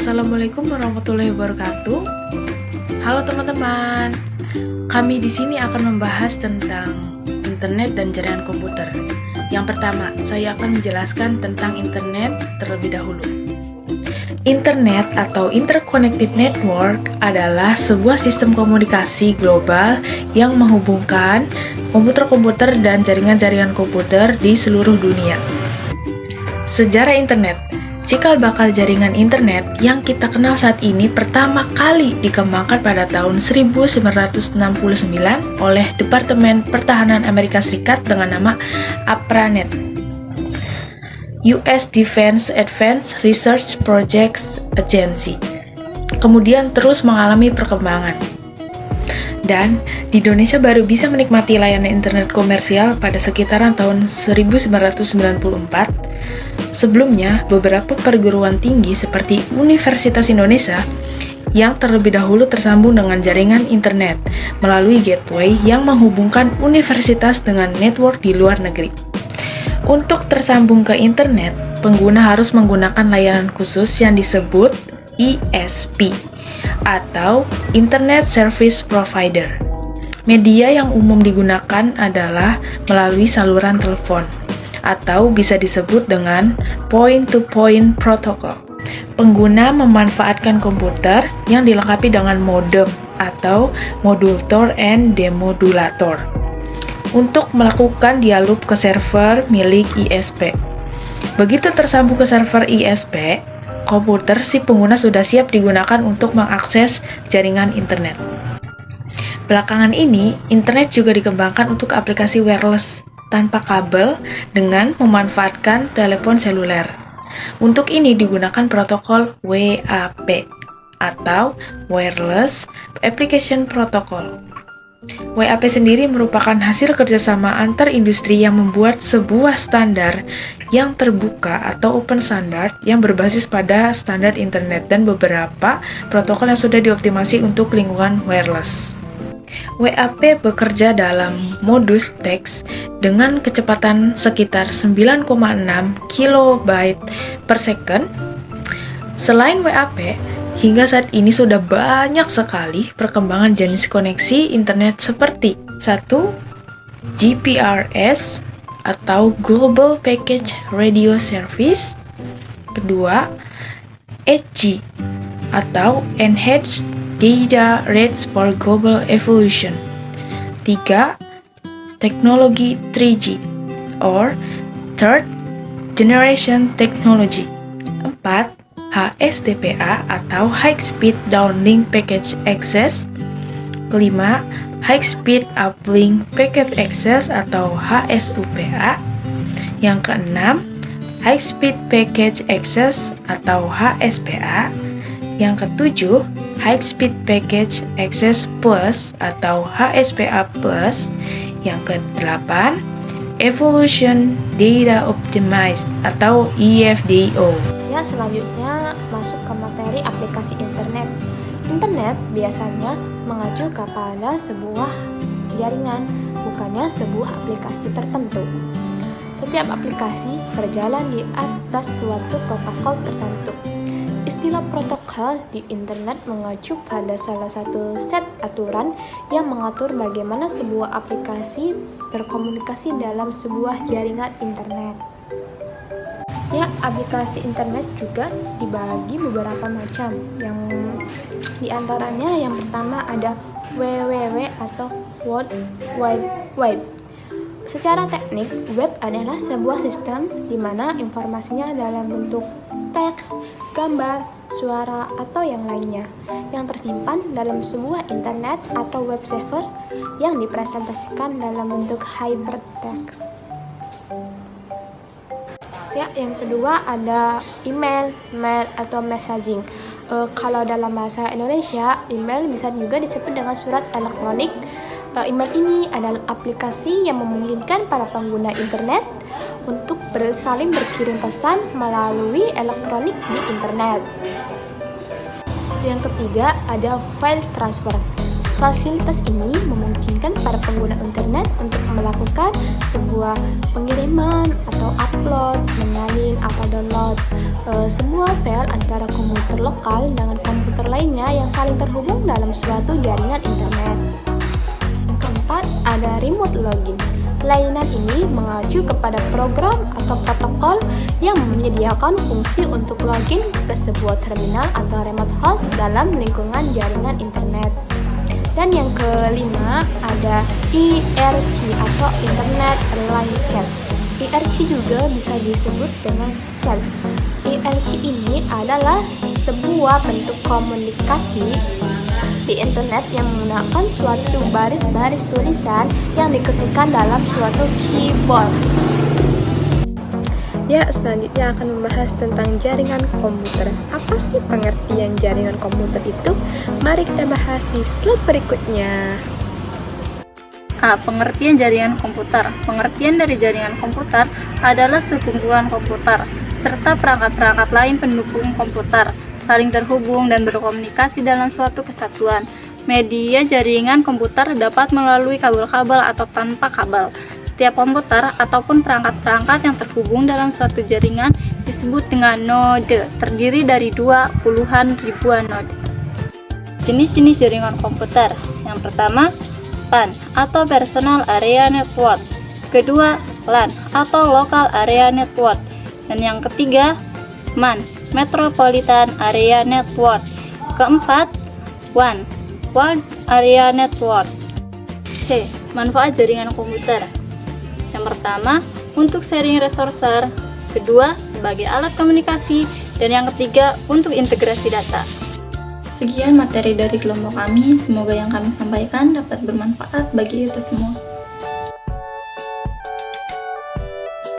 Assalamualaikum warahmatullahi wabarakatuh. Halo teman-teman. Kami di sini akan membahas tentang internet dan jaringan komputer. Yang pertama, saya akan menjelaskan tentang internet terlebih dahulu. Internet atau Interconnected Network adalah sebuah sistem komunikasi global yang menghubungkan komputer-komputer dan jaringan-jaringan komputer di seluruh dunia. Sejarah internet. Cikal bakal jaringan internet yang kita kenal saat ini pertama kali dikembangkan pada tahun 1969 oleh Departemen Pertahanan Amerika Serikat dengan nama APRANET, US Defense Advanced Research Projects Agency. Kemudian terus mengalami perkembangan. Dan di Indonesia baru bisa menikmati layanan internet komersial pada sekitaran tahun 1994. Sebelumnya, beberapa perguruan tinggi seperti Universitas Indonesia yang terlebih dahulu tersambung dengan jaringan internet melalui gateway yang menghubungkan universitas dengan network di luar negeri. Untuk tersambung ke internet, pengguna harus menggunakan layanan khusus yang disebut ISP atau Internet Service Provider. Media yang umum digunakan adalah melalui saluran telepon atau bisa disebut dengan point-to-point protocol. Pengguna memanfaatkan komputer yang dilengkapi dengan modem atau modulator and demodulator untuk melakukan dialog ke server milik ISP. Begitu tersambung ke server ISP, komputer si pengguna sudah siap digunakan untuk mengakses jaringan internet. Belakangan ini, internet juga dikembangkan untuk aplikasi wireless tanpa kabel dengan memanfaatkan telepon seluler. Untuk ini digunakan protokol WAP atau Wireless Application Protocol. WAP sendiri merupakan hasil kerjasama antar industri yang membuat sebuah standar yang terbuka atau open standard yang berbasis pada standar internet dan beberapa protokol yang sudah dioptimasi untuk lingkungan wireless. WAP bekerja dalam modus teks dengan kecepatan sekitar 9,6 KB per second. Selain WAP, hingga saat ini sudah banyak sekali perkembangan jenis koneksi internet seperti 1. GPRS atau Global Package Radio Service. 2. Edge atau Enhanced Data Rates for Global Evolution. 3. Teknologi 3G or Third Generation Technology. 4. HSDPA atau High Speed Downlink Packet Access. 5. High Speed Uplink Packet Access atau HSUPA. Yang keenam, High Speed Package Access atau HSPA. Yang ketujuh, High Speed Package Access Plus atau HSPA Plus. Yang kedelapan, Evolution Data Optimized atau EFDO. Ya, selanjutnya masuk ke materi aplikasi internet. Internet biasanya mengacu kepada sebuah jaringan, bukannya sebuah aplikasi tertentu. Setiap aplikasi berjalan di atas suatu protokol tertentu. Istilah protokol di internet mengacu pada salah satu set aturan yang mengatur bagaimana sebuah aplikasi berkomunikasi dalam sebuah jaringan internet. Ya, aplikasi internet juga dibagi beberapa macam. Yang diantaranya yang pertama ada www atau World Wide Web. Secara teknik, web adalah sebuah sistem di mana informasinya dalam bentuk teks, gambar, suara, atau yang lainnya yang tersimpan dalam sebuah internet atau web server yang dipresentasikan dalam bentuk hypertext. Ya, yang kedua ada email, mail, atau messaging. Kalau dalam bahasa Indonesia, email bisa juga disebut dengan surat elektronik. Email ini adalah aplikasi yang memungkinkan para pengguna internet untuk saling berkirim pesan melalui elektronik di internet. Yang ketiga ada file transfer. Fasilitas ini memungkinkan para pengguna internet untuk melakukan sebuah pengiriman atau upload, menyalin atau download sebuah file antara komputer lokal dengan komputer lainnya yang saling terhubung dalam suatu jaringan internet. Keempat, ada remote login. Layanan ini mengacu kepada program atau protokol yang menyediakan fungsi untuk login ke sebuah terminal atau remote host dalam lingkungan jaringan internet. Dan yang kelima ada IRC atau Internet Relay Chat. IRC juga bisa disebut dengan chat. IRC ini adalah sebuah bentuk komunikasi di internet yang menggunakan suatu baris-baris tulisan yang diketikkan dalam suatu keyboard. Ya, selanjutnya akan membahas tentang jaringan komputer. Apa sih pengertian jaringan komputer itu? Mari kita bahas di slide berikutnya. Pengertian jaringan komputer. Pengertian dari jaringan komputer adalah sekumpulan komputer serta perangkat-perangkat lain pendukung komputer saling terhubung dan berkomunikasi dalam suatu kesatuan. Media jaringan komputer dapat melalui kabel-kabel atau tanpa kabel. Setiap komputer ataupun perangkat-perangkat yang terhubung dalam suatu jaringan disebut dengan node, terdiri dari puluhan ribuan node. Jenis-jenis jaringan komputer. Yang pertama, PAN atau Personal Area Network. Kedua, LAN atau Local Area Network. Dan yang ketiga, MAN, Metropolitan Area Network. Keempat, WAN, Wide Area Network. C. Manfaat jaringan komputer. Yang pertama, untuk sharing resource. Kedua, sebagai alat komunikasi. Dan yang ketiga, untuk integrasi data. Sekian materi dari kelompok kami, semoga yang kami sampaikan dapat bermanfaat bagi kita semua.